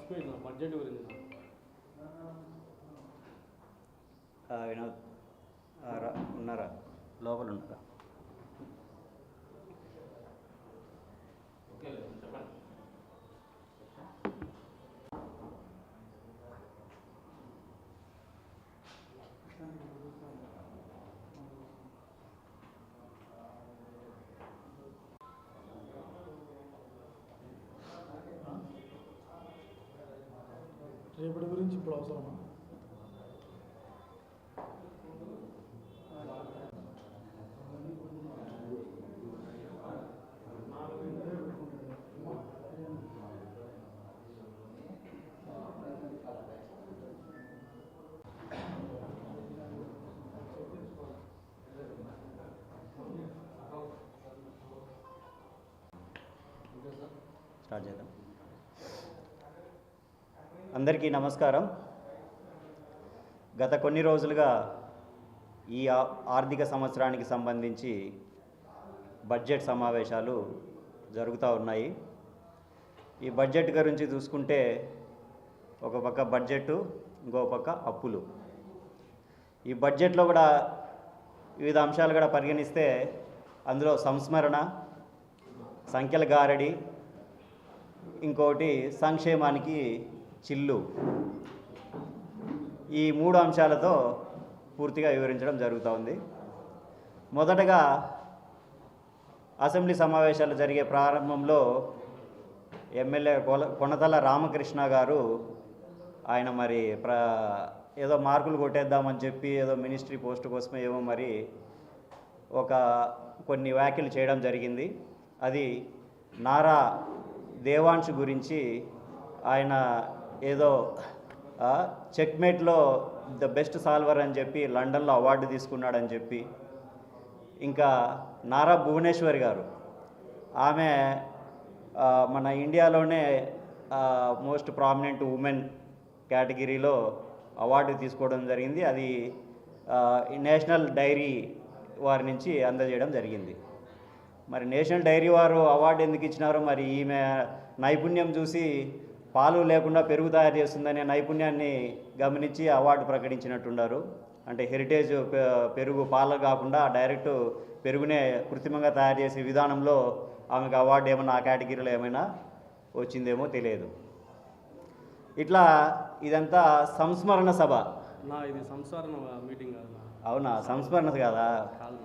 మర్చిపోయింది బడ్జెట్ గురించి. వినోద్ ఉన్నారా? లోపల ఉన్నారా? ఓకే చెప్పండి. రేపటి గురించి ఇప్పుడు అవసరమా? స్టార్ట్ చేద్దాం. అందరికీ నమస్కారం. గత కొన్ని రోజులుగా ఈ ఆర్థిక సంవత్సరానికి సంబంధించి బడ్జెట్ సమావేశాలు జరుగుతూ ఉన్నాయి. ఈ బడ్జెట్ గురించి చూసుకుంటే ఒక పక్క బడ్జెట్, ఇంకో పక్క అప్పులు. ఈ బడ్జెట్లో కూడా వివిధ అంశాలు కూడా పరిగణిస్తే అందులో సంస్మరణ, సంఖ్యల గారడి, ఇంకోటి సంక్షేమానికి చిల్లు, ఈ 3 అంశాలతో పూర్తిగా వివరించడం జరుగుతూ ఉంది. మొదటగా అసెంబ్లీ సమావేశాలు జరిగే ప్రారంభంలో ఎమ్మెల్యే కొనతల రామకృష్ణ గారు ఆయన మరి ఏదో మార్కులు కొట్టేద్దామని చెప్పి ఏదో మినిస్ట్రీ పోస్ట్ కోసమే ఏమో మరి కొన్ని వ్యాఖ్యలు చేయడం జరిగింది. అది నారా దేవాంశ్ గురించి ఆయన ఏదో చెక్మేట్లో ద బెస్ట్ సాల్వర్ అని చెప్పి లండన్లో అవార్డు తీసుకున్నాడని చెప్పి, ఇంకా నారా భువనేశ్వరి గారు ఆమె మన ఇండియాలోనే మోస్ట్ ప్రామినెంట్ ఉమెన్ కేటగిరీలో అవార్డు తీసుకోవడం జరిగింది. అది నేషనల్ డైరీ వారి నుంచి అందజేయడం జరిగింది. మరి నేషనల్ డైరీ వారు అవార్డు ఎందుకు ఇచ్చినారో, మరి ఈమె నైపుణ్యం చూసి పాలు లేకుండా పెరుగు తయారు చేస్తుందనే నైపుణ్యాన్ని గమనించి అవార్డు ప్రకటించినట్టున్నారు. అంటే హెరిటేజ్ పెరుగు పాలు కాకుండా డైరెక్ట్ పెరుగునే కృత్రిమంగా తయారు చేసే విధానంలో ఆమెకు అవార్డు ఏమైనా ఆ కేటగిరీలో ఏమైనా వచ్చిందేమో తెలియదు. ఇట్లా ఇదంతా సంస్మరణ సభ. ఇది సంస్మరణ మీటింగ్ కాదు. అవునా? సంస్మరణ కదా. కాదు.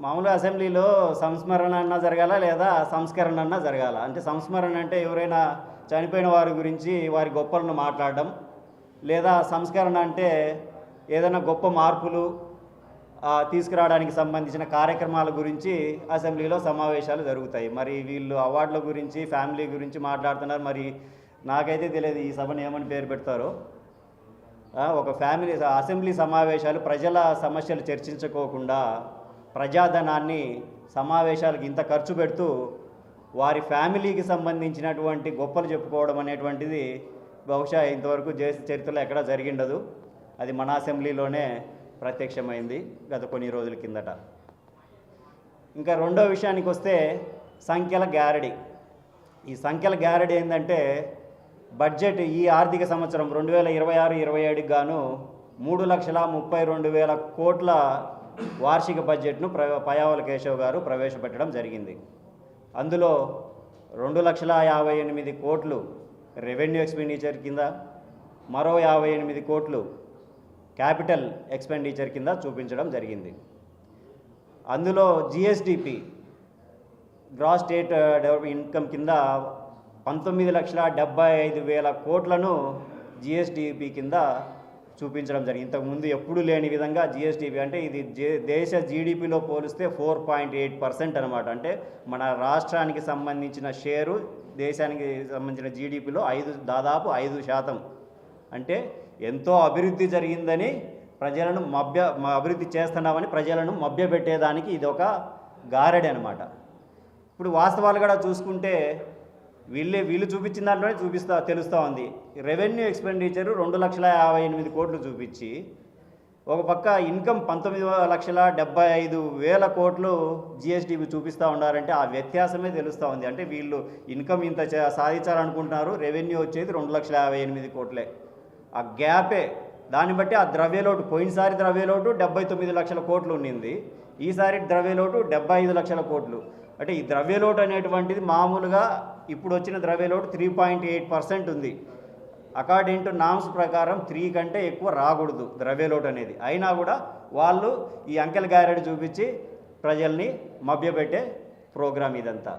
మామూలుగా అసెంబ్లీలో సంస్మరణ అన్నా జరగాల, లేదా సంస్కరణ అన్నా జరగాల. అంటే సంస్మరణ అంటే ఎవరైనా చనిపోయిన వారి గురించి వారి గొప్పలను మాట్లాడడం, లేదా సంస్కరణ అంటే ఏదైనా గొప్ప మార్పులు తీసుకురావడానికి సంబంధించిన కార్యక్రమాల గురించి అసెంబ్లీలో సమావేశాలు జరుగుతాయి. మరి వీళ్ళు అవార్డుల గురించి, ఫ్యామిలీ గురించి మాట్లాడుతున్నారు. మరి నాకైతే తెలియదు ఈ సభను ఏమని పేరు పెడతారో. ఒక ఫ్యామిలీ అసెంబ్లీ సమావేశాలు ప్రజల సమస్యలు చర్చించుకోకుండా ప్రజాధనాన్ని సమావేశాలకు ఇంత ఖర్చు పెడుతూ వారి ఫ్యామిలీకి సంబంధించినటువంటి గొప్పలు చెప్పుకోవడం అనేటువంటిది బహుశా ఇంతవరకు చరిత్రలో ఎక్కడా జరిగిండదు. అది మన అసెంబ్లీలోనే ప్రత్యక్షమైంది గత కొన్ని రోజుల కిందట. ఇంకా రెండో విషయానికి వస్తే సంఖ్యల గారడి. ఈ సంఖ్యల గారడి ఏంటంటే బడ్జెట్ ఈ ఆర్థిక సంవత్సరం 2026-27కి గాను 3,32,000 కోట్ల వార్షిక బడ్జెట్ను పయ్యావుల కేశవ్ గారు ప్రవేశపెట్టడం జరిగింది. అందులో 2,58,000 కోట్లు రెవెన్యూ ఎక్స్పెండిచర్ కింద, మరో 58 కోట్లు క్యాపిటల్ ఎక్స్పెండిచర్ కింద చూపించడం జరిగింది. అందులో GSDP gross state development income కింద 19,75,000 కోట్లను జిఎస్డిపి కింద చూపించడం జరిగింది. ఇంతకుముందు ఎప్పుడూ లేని విధంగా జిఎస్డిపి అంటే ఇది దేశ జీడిపిలో పోలిస్తే 4.8% అనమాట. అంటే మన రాష్ట్రానికి సంబంధించిన షేరు దేశానికి సంబంధించిన జీడిపిలో దాదాపు 5%. అంటే ఎంతో అభివృద్ధి జరిగిందని ప్రజలను అభివృద్ధి చేస్తున్నామని ప్రజలను మభ్యపెట్టేదానికి ఇది ఒక గారడి అనమాట. ఇప్పుడు వాస్తవాలు కూడా చూసుకుంటే వీళ్ళు చూపించిన దాంట్లోనే తెలుస్తూ ఉంది. రెవెన్యూ ఎక్స్పెండిచరు 2,58,000 కోట్లు చూపించి ఒక పక్క ఇన్కమ్ 19,75,000 కోట్లు జిఎస్టీకి చూపిస్తూ ఉన్నారంటే ఆ వ్యత్యాసమే తెలుస్తూ ఉంది. అంటే వీళ్ళు ఇన్కమ్ ఇంత సాధించాలనుకుంటున్నారు, రెవెన్యూ వచ్చేది 2,58,000 కోట్లే. ఆ గ్యాపే, దాన్ని బట్టి ఆ ద్రవ్యలోటు, పోయినసారి ద్రవ్యలోటు 79 లక్షల కోట్లు ఉండింది, ఈసారి ద్రవ్యలోటు 75 లక్షల కోట్లు. అంటే ఈ ద్రవ్యలోటు అనేటువంటిది మామూలుగా ఇప్పుడు వచ్చిన ద్రవ్యలోటు 3.8% ఉంది. అకార్డింగ్ టు నామ్స్ ప్రకారం 3 కంటే ఎక్కువ రాకూడదు ద్రవ్యలోటు అనేది. అయినా కూడా వాళ్ళు ఈ అంకెల్ గారెడ్ చూపించి ప్రజల్ని మభ్యపెట్టే ప్రోగ్రాం ఇదంతా.